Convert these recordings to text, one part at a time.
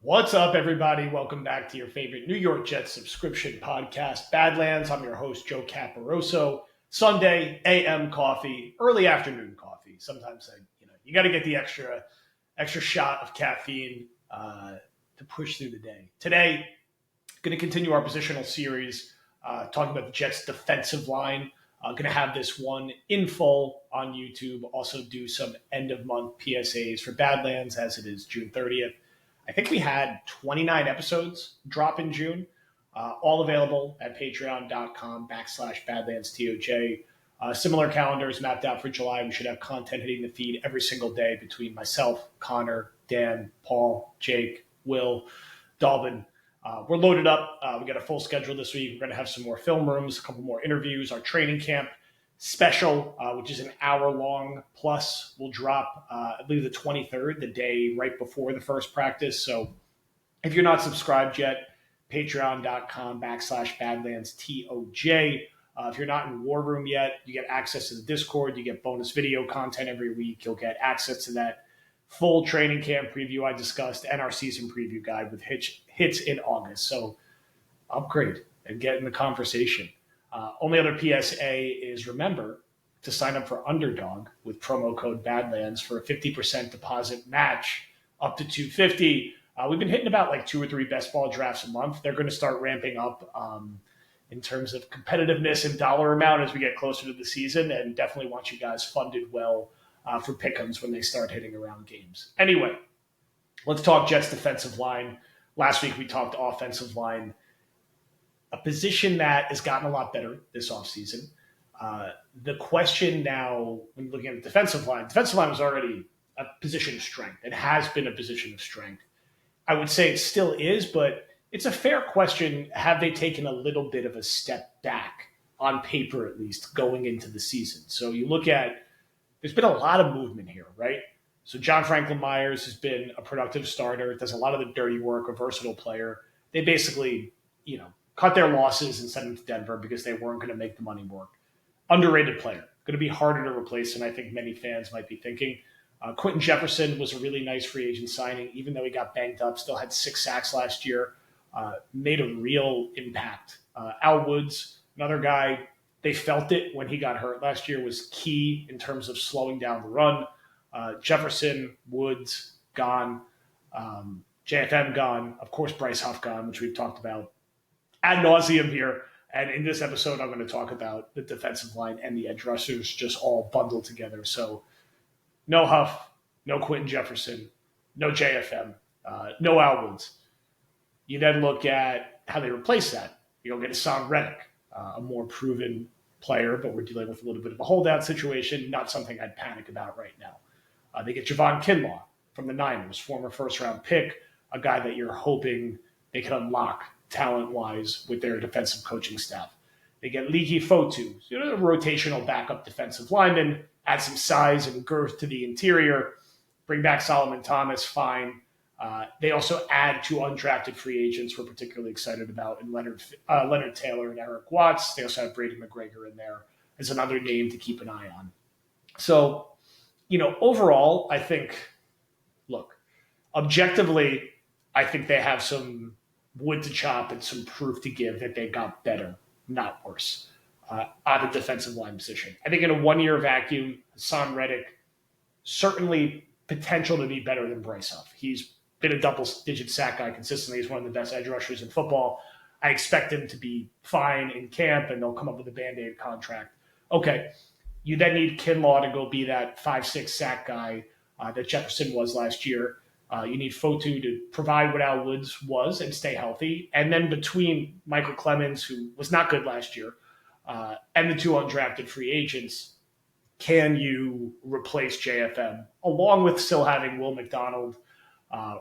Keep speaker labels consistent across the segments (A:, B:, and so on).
A: What's up, everybody? Welcome back to your favorite New York Jets subscription podcast, Badlands. I'm your host, Joe Caparoso. Sunday AM coffee, early afternoon coffee. Sometimes you got to get the extra shot of caffeine to push through the day. Today, going to continue our positional series, talking about the Jets' defensive line. Going to have this one in full on YouTube. Also do some end of month PSAs for Badlands as it is June 30th. I think we had 29 episodes drop in June, all available at patreon.com/BadlandsTOJ. Similar calendars mapped out for July. We should have content hitting the feed every single day between myself, Connor, Dan, Paul, Jake, Will, Dalvin. We're loaded up. We got a full schedule this week. We're going to have some more film rooms, a couple more interviews. Our training camp special, which is an hour long plus, will drop, I believe, the 23rd, the day right before the first practice. So if you're not subscribed yet, patreon.com/BadlandsTOJ. If you're not in War Room yet, you get access to the Discord. You get bonus video content every week. You'll get access to that full training camp preview I discussed and our season preview guide with hits in August. So upgrade and get in the conversation. Only other PSA is remember to sign up for Underdog with promo code Badlands for a 50% deposit match up to $250. We've been hitting about like 2 or 3 best ball drafts a month. They're going to start ramping up in terms of competitiveness and dollar amount as we get closer to the season, and definitely want you guys funded well for pick'ems when they start hitting around games. Anyway, let's talk Jets defensive line. Last week we talked offensive line, a position that has gotten a lot better this offseason. The question now, when looking at the defensive line was already a position of strength. It has been a position of strength. I would say it still is, but it's a fair question. Have they taken a little bit of a step back, on paper at least, going into the season? So you look at, there's been a lot of movement here, right? So John Franklin Myers has been a productive starter, does a lot of the dirty work, a versatile player. They basically, cut their losses and sent him to Denver because they weren't going to make the money work. Underrated player, going to be harder to replace than I think many fans might be thinking. Quentin Jefferson was a really nice free agent signing, even though he got banged up, still had 6 sacks last year, made a real impact. Al Woods, another guy, they felt it when he got hurt last year, was key in terms of slowing down the run. Jefferson, Woods, gone. JFM gone. Of course, Bryce Huff gone, which we've talked about ad nauseum here. And in this episode, I'm going to talk about the defensive line and the edge rushers just all bundled together. So no Huff, no Quentin Jefferson, no JFM, no Al Woods. You then look at how they replace that. You don't get Hassan Reddick, a more proven player, but we're dealing with a little bit of a holdout situation, not something I'd panic about right now. They get Javon Kinlaw from the Niners, former first-round pick, a guy that you're hoping they can unlock talent-wise with their defensive coaching staff. They get Leaky Fotu, a rotational backup defensive lineman, add some size and girth to the interior, bring back Solomon Thomas, fine. They also add 2 undrafted free agents we're particularly excited about in Leonard Taylor and Eric Watts. They also have Brady McGregor in there as another name to keep an eye on. So, overall, I think, look, objectively, I think they have some wood to chop and some proof to give that they got better, not worse, on the defensive line position. I think in a 1-year vacuum, Hassan Reddick, certainly potential to be better than Bryce Huff. He's been a double-digit sack guy consistently. He's one of the best edge rushers in football. I expect him to be fine in camp, and they'll come up with a Band-Aid contract. Okay, you then need Kinlaw to go be that 5'6" sack guy that Jefferson was last year. You need Fotu to provide what Al Woods was and stay healthy. And then between Michael Clemens, who was not good last year, and the 2 undrafted free agents, can you replace JFM, along with still having Will McDonald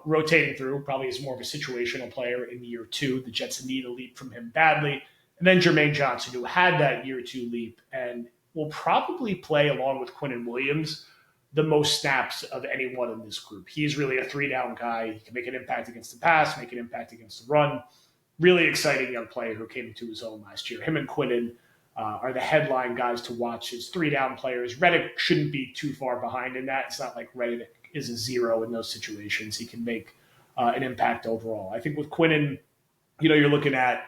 A: rotating through, probably as more of a situational player in year 2. The Jets need a leap from him badly. And then Jermaine Johnson, who had that year 2 leap and will probably play along with Quinnen Williams the most snaps of anyone in this group. He's really a 3-down guy. He can make an impact against the pass, make an impact against the run. Really exciting young player who came into his own last year. Him and Quinnen are the headline guys to watch as 3-down players. Reddick shouldn't be too far behind in that. It's not like Reddick is a 0 in those situations. He can make an impact overall. I think with Quinnen, you're looking at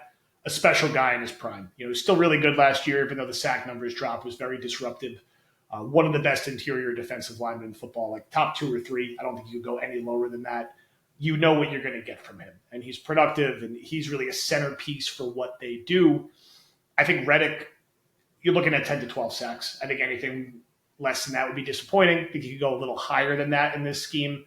A: a special guy in his prime. He was still really good last year, even though the sack numbers dropped, was very disruptive. One of the best interior defensive linemen in football, like top 2 or 3. I don't think you could go any lower than that. You know what you're going to get from him. And he's productive, and he's really a centerpiece for what they do. I think Reddick, you're looking at 10 to 12 sacks. I think anything less than that would be disappointing. I think you could go a little higher than that in this scheme.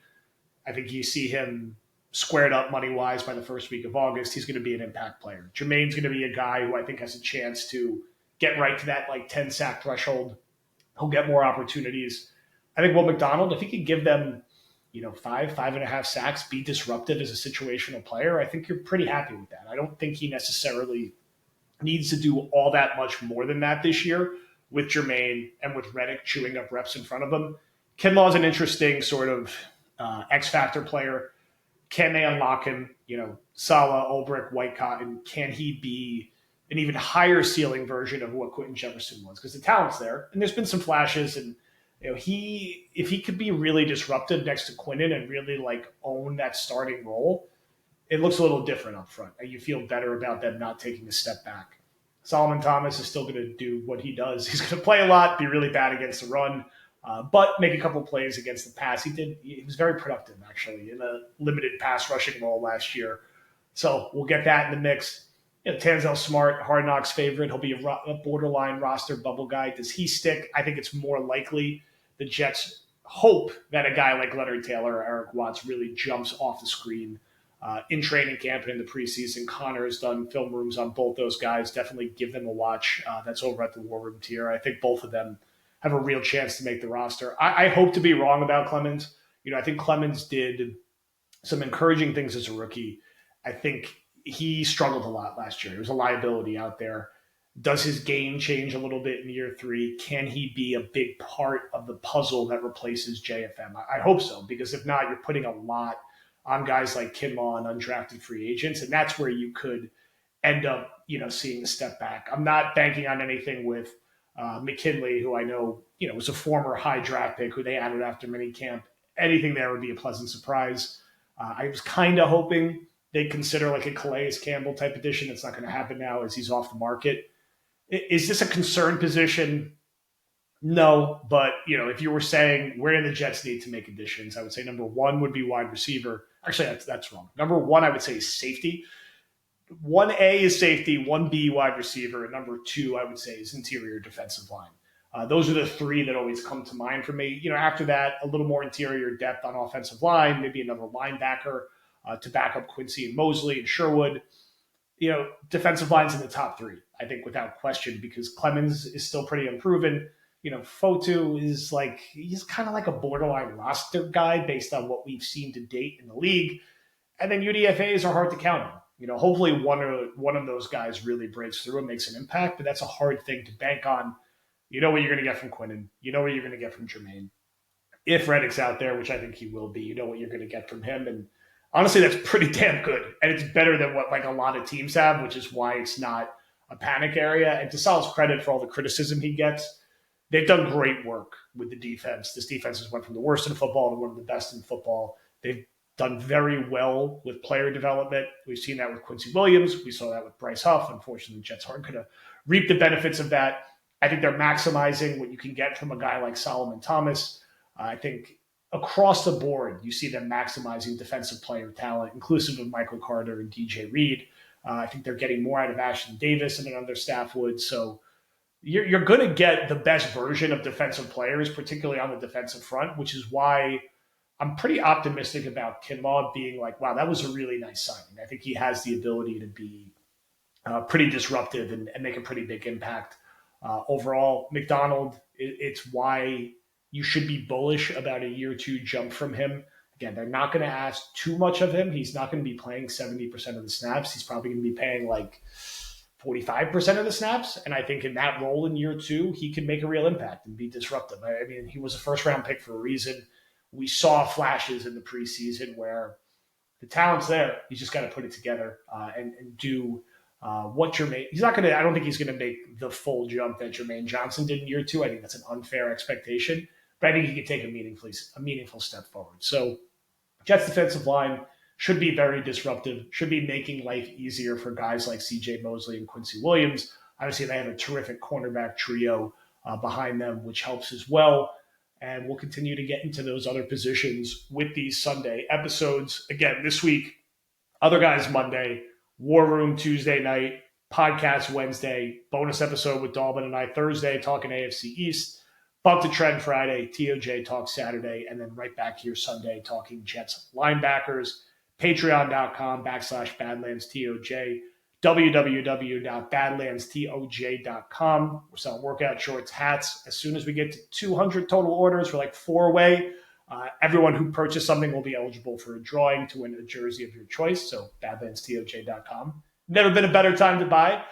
A: I think you see him squared up money-wise by the first week of August. He's going to be an impact player. Jermaine's going to be a guy who I think has a chance to get right to that 10-sack threshold. He'll get more opportunities. I think Will McDonald, if he could give them 5.5 sacks, be disruptive as a situational player, I think you're pretty happy with that. I don't think he necessarily needs to do all that much more than that this year with Jermaine and with Reddick chewing up reps in front of him. Kinlaw's an interesting sort of X-factor player. Can they unlock him? Sala, Ulbrich, White Cotton, can he be an even higher ceiling version of what Quentin Jefferson was? Because the talent's there, and there's been some flashes, and if he could be really disruptive next to Quinnen and really own that starting role, it looks a little different up front. You feel better about them not taking a step back. Solomon Thomas is still going to do what he does. He's going to play a lot, be really bad against the run, but make a couple plays against the pass. He was very productive, actually, in a limited pass rushing role last year. So we'll get that in the mix. Tanzel Smart, Hard Knocks favorite. He'll be a borderline roster bubble guy. Does he stick? I think it's more likely the Jets hope that a guy like Leonard Taylor or Eric Watts really jumps off the screen in training camp and in the preseason. Connor has done film rooms on both those guys. Definitely give them a watch. That's over at the War Room tier. I think both of them have a real chance to make the roster. I hope to be wrong about Clemens. I think Clemens did some encouraging things as a rookie. I think he struggled a lot last year. There was a liability out there. Does his game change a little bit in year 3? Can he be a big part of the puzzle that replaces JFM? I hope so, because if not, you're putting a lot on guys like Kinlaw and undrafted free agents, and that's where you could end up, seeing a step back. I'm not banking on anything with McKinley, who I know, was a former high draft pick who they added after minicamp. Anything there would be a pleasant surprise. I was kind of hoping they'd consider a Calais Campbell type addition. It's not going to happen now as he's off the market. Is this a concern position? No, but if you were saying where do the Jets need to make additions, I would say number 1 would be wide receiver. Actually, that's wrong. Number 1, I would say, is safety. 1A is safety, 1B wide receiver, and number 2, I would say, is interior defensive line. Those are the 3 that always come to mind for me. After that, a little more interior depth on offensive line, maybe another linebacker to back up Quincy and Mosley and Sherwood. Defensive line's in the top 3, I think, without question, because Clemens is still pretty unproven. Fotu is he's kind of like a borderline roster guy based on what we've seen to date in the league. And then UDFAs are hard to count on. Hopefully one of those guys really breaks through and makes an impact, but that's a hard thing to bank on. You know what you're going to get from Quinnen. You know what you're going to get from Jermaine. If Reddick's out there, which I think he will be, you know what you're going to get from him. And honestly, that's pretty damn good. And it's better than what a lot of teams have, which is why it's not a panic area. And to Sal's credit for all the criticism he gets, they've done great work with the defense. This defense has went from the worst in football to one of the best in football. They've done very well with player development. We've seen that with Quincy Williams. We saw that with Bryce Huff. Unfortunately, the Jets aren't going to reap the benefits of that. I think they're maximizing what you can get from a guy like Solomon Thomas. I think across the board, you see them maximizing defensive player talent, inclusive of Michael Carter and DJ Reed. I think they're getting more out of Ashton Davis than another staff would. So you're going to get the best version of defensive players, particularly on the defensive front, which is why I'm pretty optimistic about Kinlaw being wow, that was a really nice signing. I think he has the ability to be pretty disruptive and make a pretty big impact. Overall, McDonald, it's why you should be bullish about a year 2 jump from him. Again, they're not going to ask too much of him. He's not going to be playing 70% of the snaps. He's probably going to be paying 45% of the snaps. And I think in that role in year 2, he can make a real impact and be disruptive. I mean, he was a first-round pick for a reason. We saw flashes in the preseason where the talent's there. He's just got to put it together and do what Jermaine. He's not going to. I don't think he's going to make the full jump that Jermaine Johnson did in year 2. I think that's an unfair expectation, but I think he could take a meaningful step forward. So, Jets defensive line, should be very disruptive, should be making life easier for guys like CJ Mosley and Quincy Williams. Obviously, they have a terrific cornerback trio behind them, which helps as well. And we'll continue to get into those other positions with these Sunday episodes. Again, this week, Other Guys Monday, War Room Tuesday night, podcast Wednesday, bonus episode with Dalvin and I Thursday, talking AFC East, Bump the Trend Friday, TOJ Talk Saturday, and then right back here Sunday talking Jets linebackers. Patreon.com/BadlandsTOJ, www.badlandstoj.com. We're selling workout shorts, hats. As soon as we get to 200 total orders, we're like 4 away. Everyone who purchased something will be eligible for a drawing to win a jersey of your choice. So badlandstoj.com. Never been a better time to buy.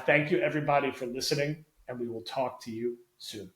A: Thank you, everybody, for listening, and we will talk to you soon.